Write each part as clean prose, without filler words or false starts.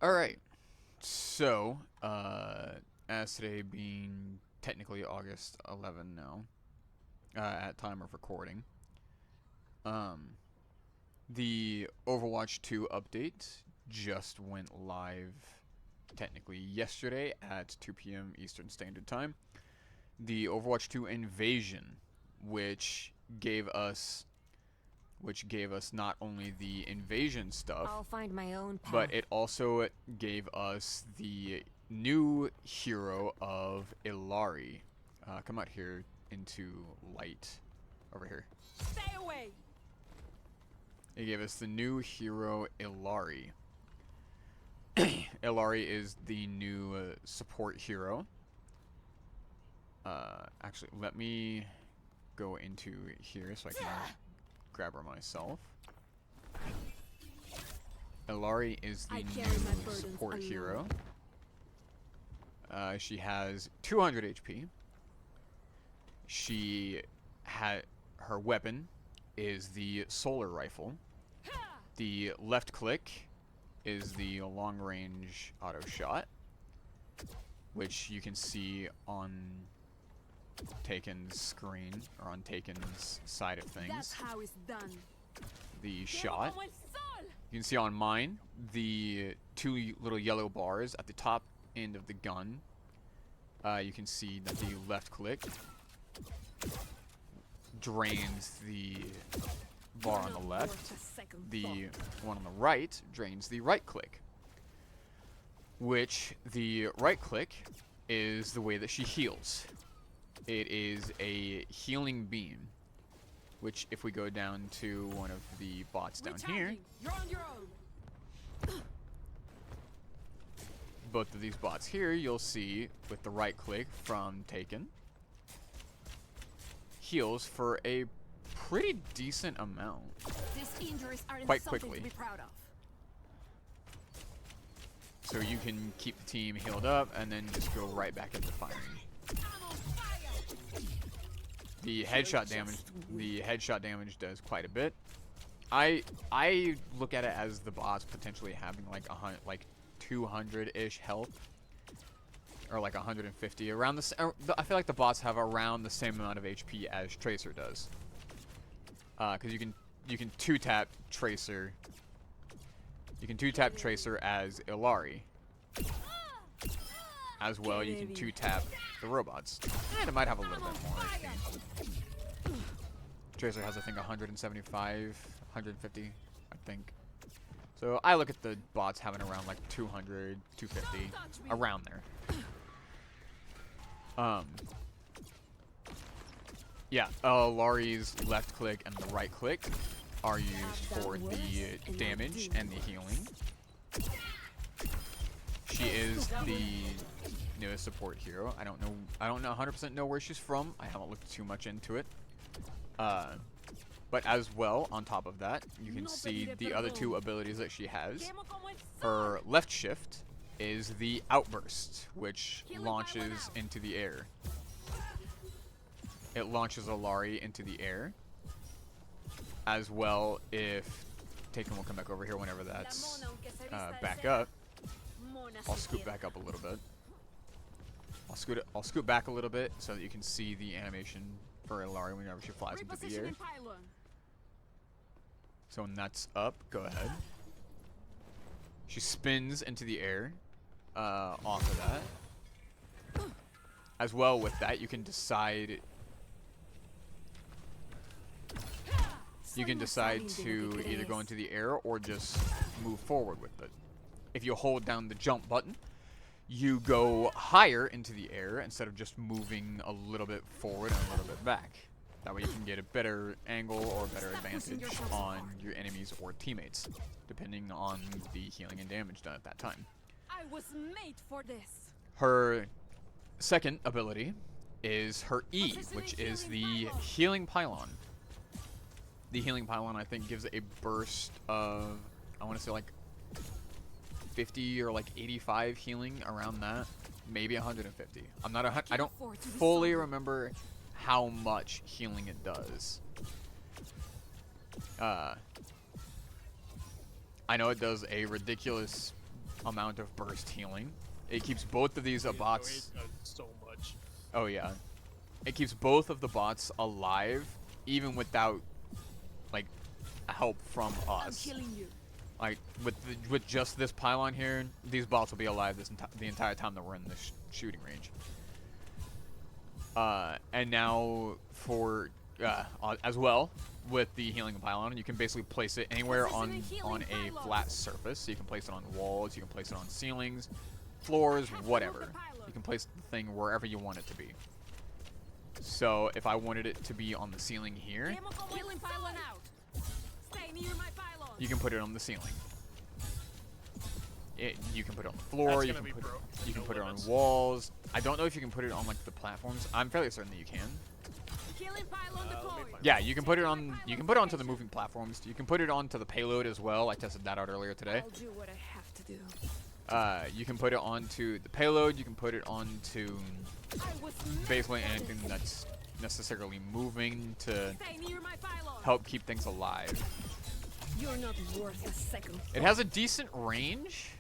Alright, so, as today being technically August 11 now, at time of recording, um, the Overwatch 2 update just went live technically yesterday at 2 p.m. Eastern Standard Time. The Overwatch 2 Invasion, which gave us not only the invasion stuff, I'll find my own path. but it also gave us the new hero of Illari. Come out here into light over here. Stay away. It gave us the new hero Illari. Illari is the new support hero. Actually, let me go into here so I can grab her myself. Illari is the new support hero. She has 200 HP. She had her weapon is the solar rifle. The left click is the long range auto shot, which you can see on Taken's screen or on Taken's side of things. That's how it's done. The shot. You can see on mine the two little yellow bars at the top end of the gun. You can see that the left click drains the bar on the left. The one on the right drains the right click. Which the right click is the way that she heals. It is a healing beam, which if we go down to one of the bots down here, You're on your own. both of these bots here, you'll see with the right click from Taken, heals for a pretty decent amount. These injuries aren't Quite something quickly. to be proud of. So you can keep the team healed up and then just go right back into firing. The headshot damage does quite a bit. I look at it as the bots potentially having like 200-ish health, or like 150 around the. I feel like the bots have around the same amount of HP as Tracer does. Because you can two tap Tracer. You can two tap Tracer as Illari. As well, you can two tap the robots. And it might have a little bit more HP. Tracer has, I think, 175, 150, I think. So I look at the bots having around like 200, 250, around there. Yeah, Lari's left click and the right click are used for the damage and the healing. She is the newest support hero. I don't know 100% know where she's from. I haven't looked too much into it. But as well, on top of that, you can see the other two abilities that she has. Her left shift is the outburst, which launches into the air. It launches Illari into the air. As well, if Taken will come back over here whenever that's back up. I'll scoot back up a little bit. I'll scoot back a little bit so that you can see the animation for Illari whenever she flies into the air. So when that's up, go ahead. She spins into the air off of that. As well with that, you can decide to either go into the air or just move forward with it. If you hold down the jump button, you go higher into the air instead of just moving a little bit forward and a little bit back. That way you can get a better angle or a better advantage on your enemies or teammates, depending on the healing and damage done at that time. I was made for this. Her second ability is her E, which is the healing pylon. The healing pylon, I think, gives a burst of, I want to say like 50 or like 85 healing, around that, maybe 150. I don't fully remember how much healing it does. I know it does a ridiculous amount of burst healing. It keeps both of these bots. It does so much. Oh yeah, it keeps both of the bots alive, even without like help from I'm us. killing you. Like with just this pylon here, these bots will be alive the entire time that we're in this shooting range. And now for as well with the healing pylon, you can basically place it anywhere on a flat surface. So you can place it on walls, you can place it on ceilings, floors, whatever. You can place the thing wherever you want it to be. So if I wanted it to be on the ceiling here, Healing pylon out. Stay near my pylon. you can put it on the ceiling. You can put it on the floor. That's You gonna can be put broke. you can No put it on limits. walls. I don't know if you can put it on like the platforms. I'm fairly certain that you can. Healing pylon let me deployed. find Yeah, you can put it on. You can put it onto the moving platforms. You can put it onto the payload as well. I tested that out earlier today. I'll do what I have to do. You can put it onto the payload. You can put it onto I was made basically for anything this. that's necessarily moving to Stay near my pylon. help keep things alive. You're not worth a second. It has a decent range.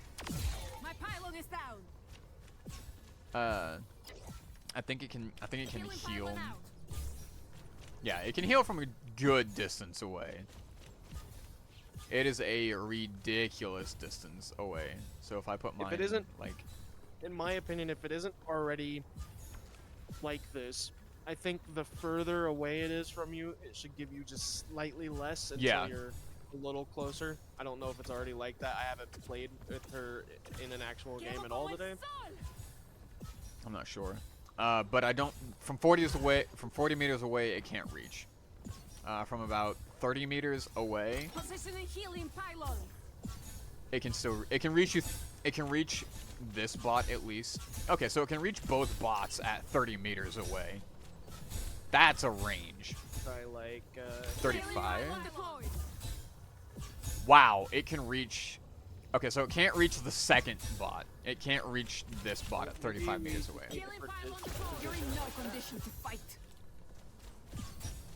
My pylon is down. I think it can Healing heal. pylon out. Yeah, it can heal from a good distance away. It is a ridiculous distance away. So if I put mine, it isn't- like, In my opinion, if it isn't already like this, I think the further away it is from you, it should give you just slightly less until Yeah. you're a little closer. I don't know if it's already like that. I haven't played with her in an actual game at all today. I'm not sure. But I don't. From 40 meters away, it can't reach. From about 30 meters away, Positioning healing pylon. it can reach you. It can reach this bot at least. Okay, so it can reach both bots at 30 meters away. That's a range. Try like 35. Healing pylon deployed. Wow, it can reach. Okay, so it can't reach the second bot. It can't reach this bot at 35 meters away. Healing pylon deployed. You're in no condition to fight.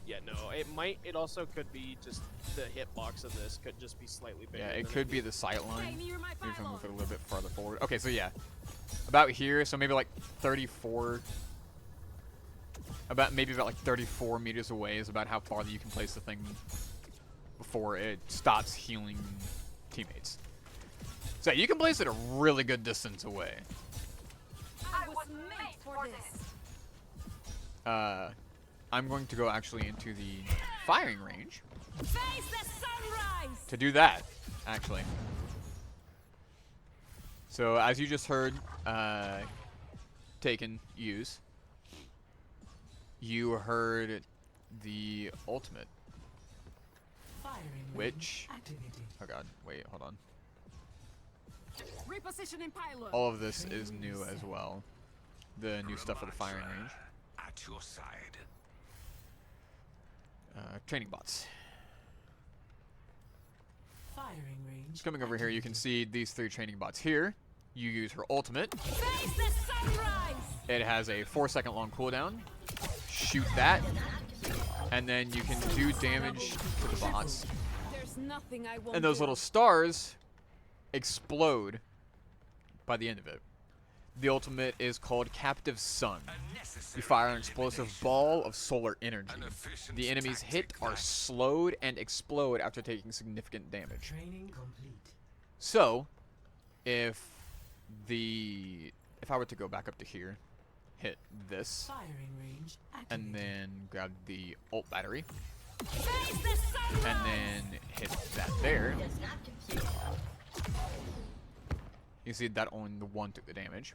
yeah, no, it might. It also could be just the hitbox of this could just be slightly bigger. Yeah, it than could be the sight Stay line. near my Maybe if I pylon. move it a little bit farther forward. Okay, so yeah, about here. So maybe like 34. Maybe about like 34 meters away is about how far that you can place the thing before it stops healing teammates. So you can place it a really good distance away. I was made for this. I'm going to go actually into the firing range Face the sunrise. to do that, actually. So as you just heard, Taken use, you heard the ultimate, which, oh god, wait, hold on. Repositioning pylon. All of this is new as well. The new stuff for the firing range. At your side. Training bots. Firing range. Coming over here, you can see these 3 training bots here. You use her ultimate. Face the sunrise. It has a 4-second long cooldown. Shoot that, and then you can do damage to the bots. There's nothing I won't And those do. little stars explode by the end of it. The ultimate is called Captive Sun. You fire an explosive ball of solar energy. The enemies hit are slowed and explode after taking significant damage. Training complete. So, if I were to go back up to here, hit this, Firing range and activated. then grab the ult battery, Face the sunrise. and then hit that there, you see that only the one took the damage.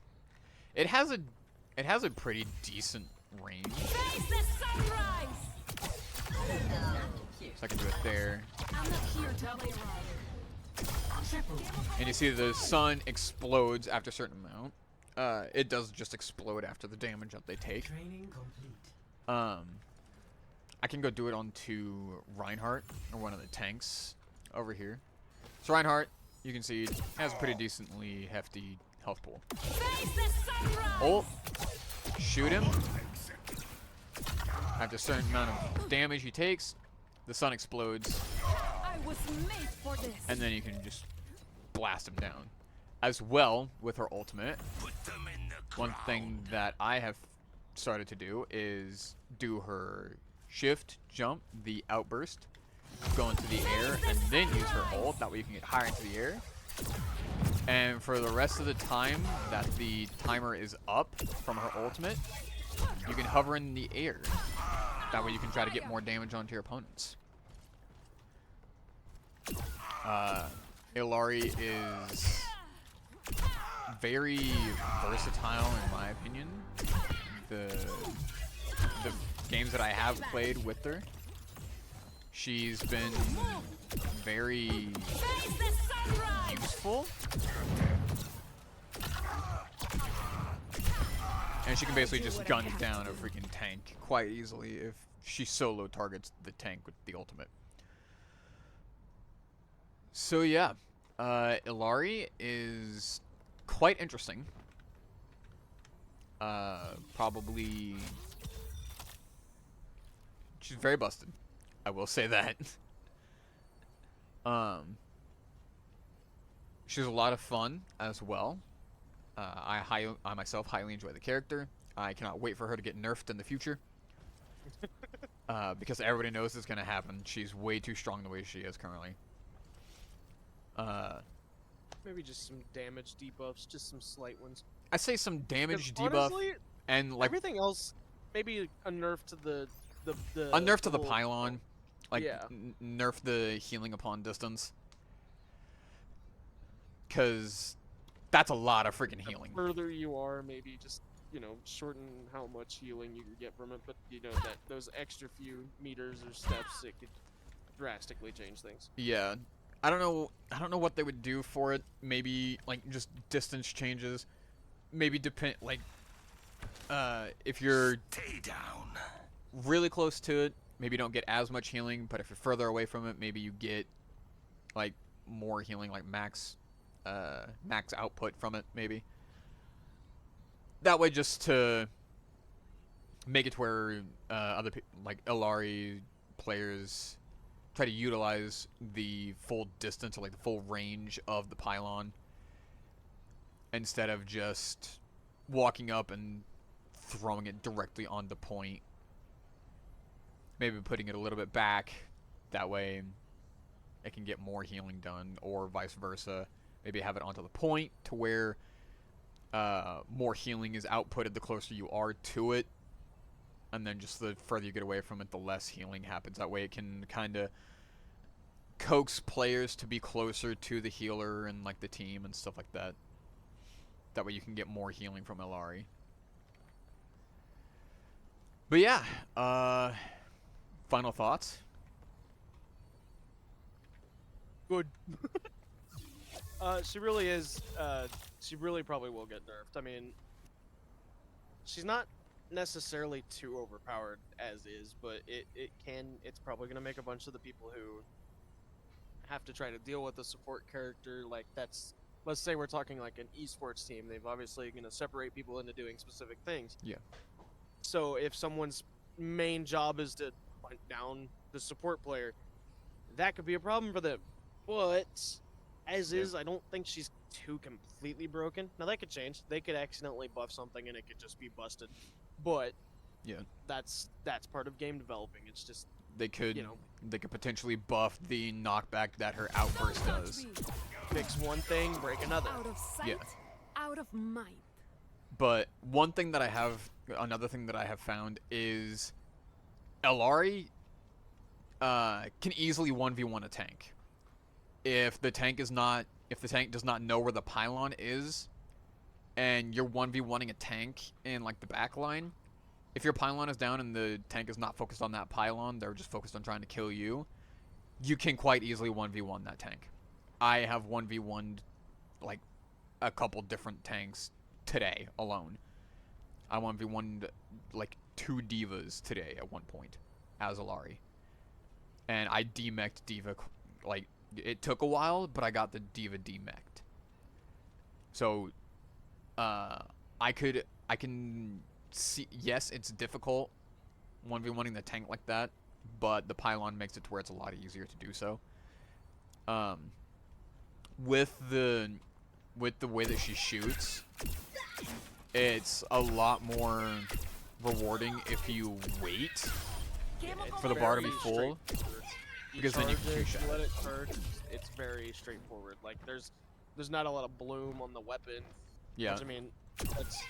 It has a pretty decent range. Face the sunrise. So I can do it there. I'm not here to play around. Triple. And you see the sun explodes after a certain amount. It does just explode after the damage that they take. Training complete. I can go do it onto Reinhardt, or one of the tanks over here. So Reinhardt, you can see, has a pretty decently hefty health pool. Face the sunrise. Ult, shoot him. After a certain amount of damage he takes, the sun explodes, I was made for this. and then you can just blast him down. As well, with her ultimate, one thing that I have started to do is do her shift, jump, the outburst, go into the air, and then use her ult. That way you can get higher into the air. And for the rest of the time that the timer is up from her ultimate, you can hover in the air. That way you can try to get more damage onto your opponents. Illari is very versatile in my opinion. The games that I have played with her, she's been very useful. And she can basically just gun down a freaking tank quite easily if she solo targets the tank with the ultimate. So yeah, Illari is quite interesting. Probably she's very busted. I will say that. She's a lot of fun as well. I myself highly enjoy the character. I cannot wait for her to get nerfed in the future. Because everybody knows it's going to happen. She's way too strong the way she is currently. Maybe just some damage debuffs, just some slight ones. I say some damage 'Cause debuff honestly, and like everything else, maybe a nerf to the a nerf to the little- pylon, like Yeah. nerf the healing upon distance. Cause that's a lot of freaking The healing. further you are, maybe just shorten how much healing you can get from it. But that those extra few meters or steps, it could drastically change things. Yeah. I don't know what they would do for it. Maybe like just distance changes. Maybe depend like if you're really close to it, maybe you don't get as much healing, but if you're further away from it, maybe you get like more healing, like max output from it, maybe. That way, just to make it to where like Illari players try to utilize the full distance or like the full range of the pylon instead of just walking up and throwing it directly on the point. Maybe putting it a little bit back, that way it can get more healing done, or vice versa. Maybe have it onto the point to where more healing is outputted the closer you are to it, and then just the further you get away from it, the less healing happens. That way it can kind of coax players to be closer to the healer and like the team and stuff like that. That way you can get more healing from Illari. But yeah, final thoughts? Good. She really is. She really probably will get nerfed. I mean, she's not necessarily too overpowered as is, but it's probably gonna make a bunch of the people who have to try to deal with a support character like that's. Let's say we're talking like an esports team. They've obviously gonna separate people into doing specific things. Yeah. So if someone's main job is to hunt down the support player, that could be a problem for them. But as is, I don't think she's too completely broken. Now that could change. They could accidentally buff something and it could just be busted. But Yeah. that's part of game developing. It's just They could they could potentially buff the knockback that her outburst does. fix one thing, break another. Out of sight, Yeah. out of mind. But another thing that I have found is Illari can easily 1v1 a tank. If the tank does not know where the pylon is, and you're 1v1ing a tank in like the back line, if your pylon is down and the tank is not focused on that pylon, they're just focused on trying to kill you, you can quite easily 1v1 that tank. I have 1v1'd like a couple different tanks today alone. I 1v1'd like 2 divas today at one point as Illari. And I demeched diva, like, it took a while, but I got the diva demeched. So, I can see, yes, it's difficult 1v1ing the tank like that, but the pylon makes it to where it's a lot easier to do so. With the with the way that she shoots, it's a lot more rewarding if you wait for the bar to be full, because then you can charge it, two-shot. let it charge. It's very straightforward. Like there's not a lot of bloom on the weapon. Yeah. Which, I mean, that's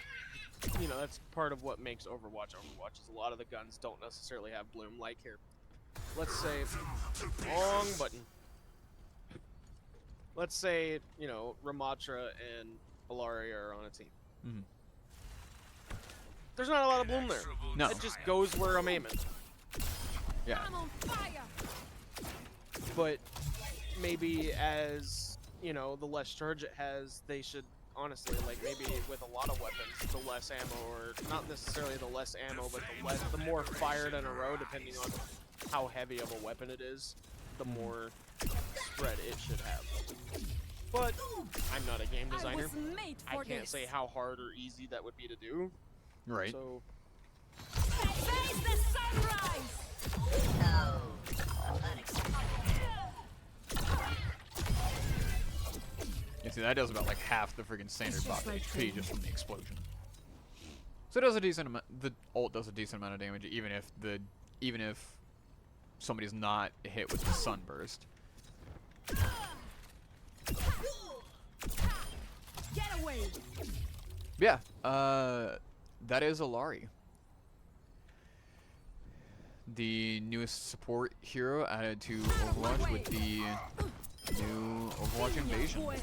that's part of what makes Overwatch Overwatch. Is a lot of the guns don't necessarily have bloom. Like here, let's say wrong button. Let's say Ramatra and Illari are on a team. Mhm. There's not a lot of bloom there. No. It just goes where I'm aiming. Yeah. I'm on fire. But maybe as the less charge it has, they should honestly, like, maybe with a lot of weapons, the less ammo, or not necessarily the less ammo, but the more fired in a row, depending on how heavy of a weapon it is, the more spread it should have. But I'm not a game I designer. was made I for can't this. say how hard or easy that would be to do. Right. So Face the sunrise. Yeah, see, that does about like half the freaking standard bot HP just from the explosion. So it does a decent amount. The ult does a decent amount of damage, even if somebody's not hit with the sunburst. Get away. Yeah, that is Illari, the newest support hero added to Overwatch with the new Overwatch Invasion. Pues.